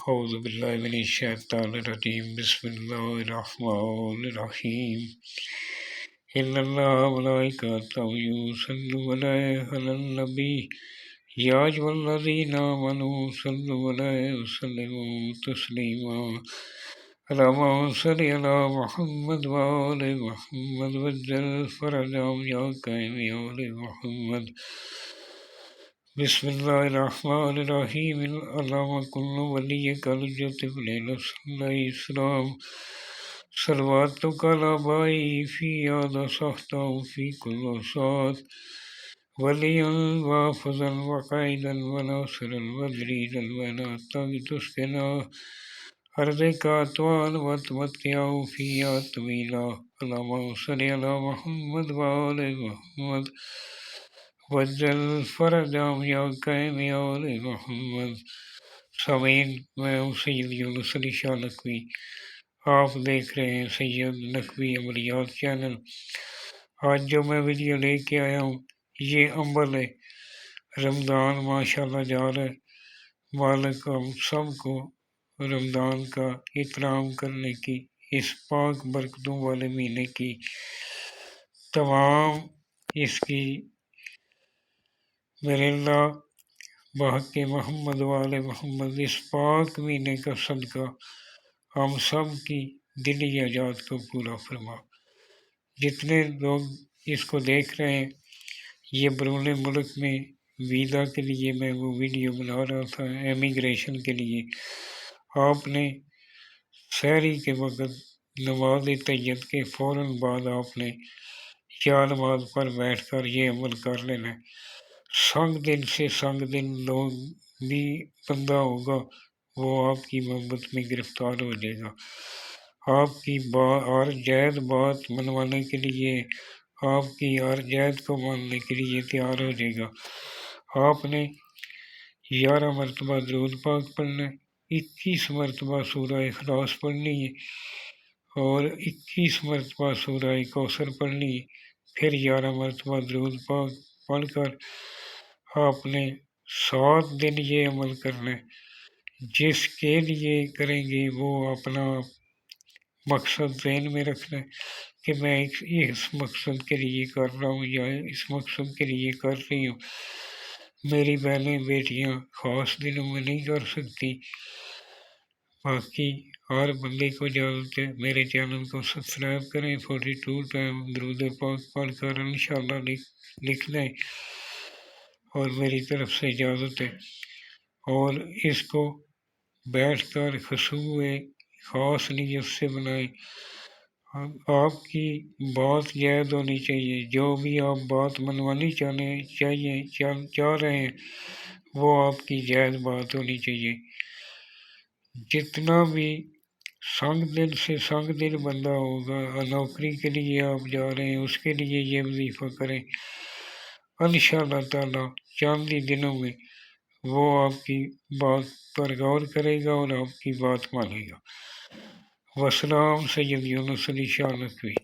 أعوذ بالله من الشيطان الرجيم بسم الله الرحمن الرحيم إن الله وملائكته يصلون على النبي يا أيها الذين آمنوا صلوا عليه وسلموا تسليما اللهم صل على محمد وآل محمد وجل فرجهم يا كريم يا آل محمد بسم الله الرحمن الرحيم اللهم كل وليك الحجة بن عليه السلام صلواتك على آبائه في هذا صحته في كل ساعة وليا وحافظا وقائدا وناصرا ودليلا ونعتا تسكنا أرضك أطوال وتمتعه فيها طويلا اللهم صل على محمد وآل محمد وجل فرجهم یا قائم یا آل محمد۔ سامعین، میں ہوں سید یونس علی شاہ نقوی، آپ دیکھ رہے ہیں سید نقوی عملیات چینل۔ آج جو میں ویڈیو لے کے آیا ہوں یہ عمل ہے، رمضان ماشاءاللہ جا رہا ہے، مالک ہم سب کو رمضان کا احترام کرنے کی، اس پاک برکتوں والے مہینے کی تمام اس کی میرے اللہ بحق محمد وآل محمد اس پاک مہینے کا صدقہ ہم سب کی دلی حاجات کو پورا فرما۔ جتنے لوگ اس کو دیکھ رہے ہیں، یہ بیرون ملک میں ویزا کے لیے میں وہ ویڈیو بنا رہا تھا، امیگریشن کے لیے۔ آپ نے سحری کے وقت نماز تہجد کے فوراً بعد آپ نے یا نماز پر بیٹھ کر یہ عمل کر لینا ہے۔ سنگ دل سے سنگ دل لوگ بھی بندہ ہوگا وہ آپ کی محبت میں گرفتار ہو جائے گا، آپ کی ہر جائز بات منوانے کے لیے، آپ کی ہر جائز کو ماننے کے لیے تیار ہو جائے گا۔ آپ نے 11 مرتبہ درود پاک پڑھنا ہے، 21 مرتبہ سورہ اخلاص پڑھنی ہے اور 21 مرتبہ سورہ کوثر پڑھنی ہے، پھر 11 مرتبہ درود پاک پڑھ کر آپ نے 7 دن یہ عمل کرنا ہے۔ جس کے لیے کریں گے وہ اپنا مقصد ذہن میں رکھنا ہے کہ میں اس مقصد کے لیے کر رہا ہوں یا اس مقصد کے لیے کر رہی ہوں۔ میری بہنیں بیٹیاں خاص دنوں میں نہیں کر سکتی، باقی ہر بندے کو اجازت ہے۔ میرے چینل کو سبسکرائب کریں، 42 ٹائم درود پاک پڑھ کر انشاءاللہ لکھ لیں، اور میری طرف سے اجازت ہے۔ اور اس کو بیٹھ کر خشوع خاص نیت سے بنائیں۔ آپ کی بات جائز ہونی چاہیے، جو بھی آپ بات منوانی چاہ رہے ہیں وہ آپ کی جائز بات ہونی چاہیے۔ جتنا بھی سنگ دل سے سنگ دل بندہ ہوگا، نوکری کے لیے آپ جا رہے ہیں اس کے لیے یہ وظیفہ کریں، انشاءاللہ تعالی چند ہی دنوں میں وہ آپ کی بات پر غور کرے گا اور آپ کی بات مانے گا۔ وسلام، سید یونس علی شاہ نقوی۔